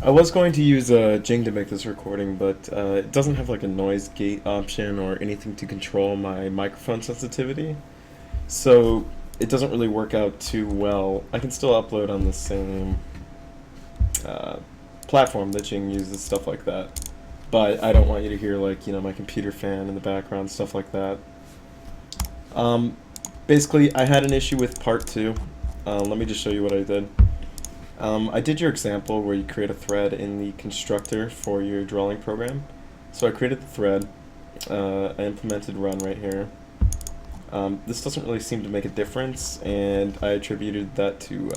I was going to use Jing to make this recording, but it doesn't have like a noise gate option or anything to control my microphone sensitivity, so it doesn't really work out too well. I can still upload on the same uh, platform that Jing uses, stuff like that, but I don't want you to hear like, my computer fan in the background, stuff like that. Um, Basically, I had an issue with part 2. Let me just show you what I did. I did your example where you create a thread in the constructor for your drawing program. So I created the thread, I implemented run right here. This doesn't really seem to make a difference, and I attributed that to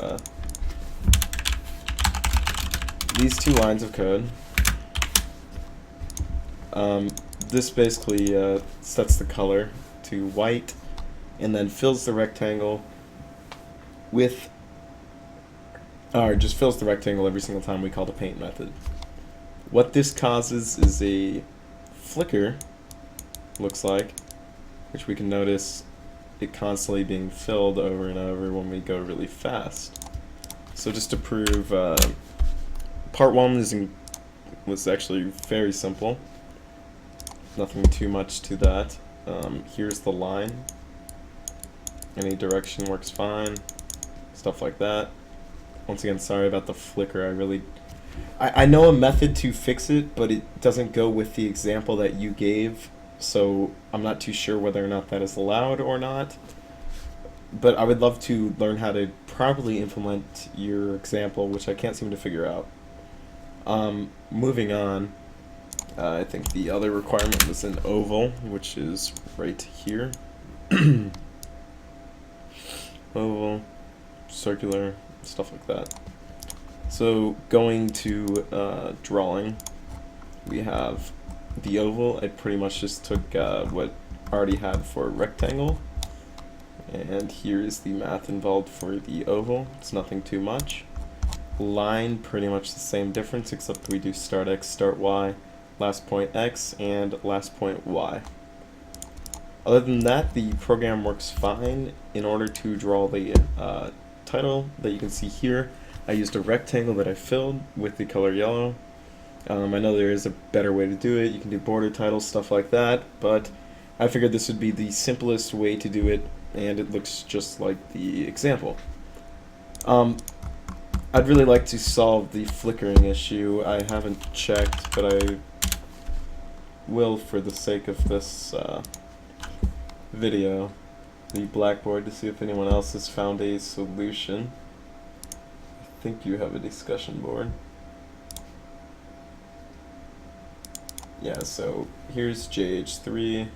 these 2 lines of code. This basically sets the color to white and then fills the rectangle with or just fills the rectangle every single time we call the paint method. What this causes is a flicker, looks like, which we can notice it constantly being filled over and over when we go really fast. So just to prove, part 1 was actually very simple. Nothing too much to that. Here's the line. Any direction works fine. Stuff like that. Once again, sorry about the flicker. I know a method to fix it, but it doesn't go with the example that you gave, so I'm not too sure whether or not that is allowed or not. But I would love to learn how to properly implement your example, which I can't seem to figure out. Moving on, I think the other requirement was an oval, which is right here. Oval, circular, stuff like that. So going to drawing, we have the oval. I pretty much just took what I already had for rectangle, and here's the math involved for the oval. It's nothing too much. Line, pretty much the same difference, except we do start x, start y, last point x, and last point y. Other than that, the program works fine. In order to draw the title that you can see here, I used a rectangle that I filled with the color yellow. I know there is a better way to do it. You can do border titles, stuff like that, but I figured this would be the simplest way to do it, and it looks just like the example. I'd really like to solve the flickering issue. I haven't checked, but I will for the sake of this video, the Blackboard, to see if anyone else has found a solution. I think you have a discussion board. Yeah, so here's JH3.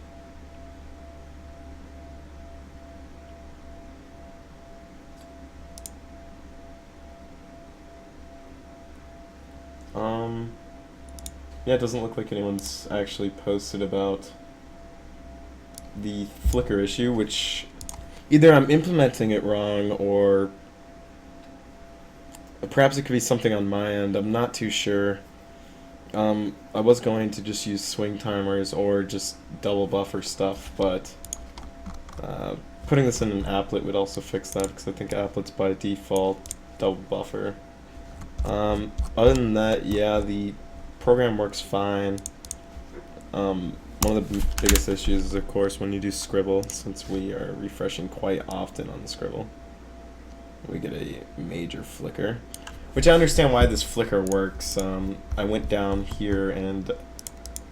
Yeah, it doesn't look like anyone's actually posted about the flicker issue, which either I'm implementing it wrong or perhaps it could be something on my end. I'm not too sure. I was going to just use swing timers or just double buffer stuff, but putting this in an applet would also fix that, because I think applets by default double buffer. Other than that, yeah, the program works fine. One of the biggest issues is, of course, when you do scribble, since we are refreshing quite often on the scribble, we get a major flicker, which I understand why this flicker works. I went down here and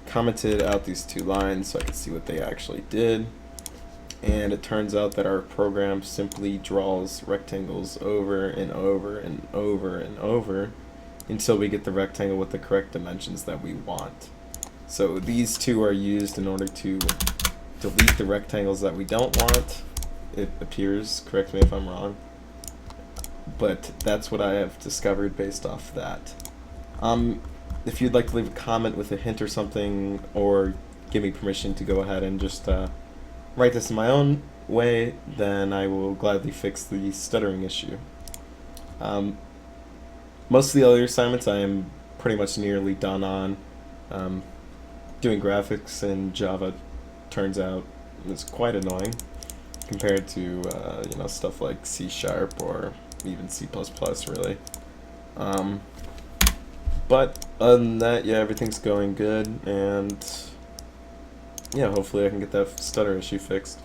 commented out these 2 lines so I could see what they actually did, and it turns out that our program simply draws rectangles over and over and over and over until we get the rectangle with the correct dimensions that we want. So these 2 are used in order to delete the rectangles that we don't want, it appears. Correct me if I'm wrong. But that's what I have discovered based off that. If you'd like to leave a comment with a hint or something, or give me permission to go ahead and just write this in my own way, then I will gladly fix the stuttering issue. Most of the other assignments I am pretty much nearly done on. Doing graphics in Java turns out is quite annoying compared to stuff like C# or even C++, really. But other than that, yeah, everything's going good, and yeah, hopefully I can get that stutter issue fixed.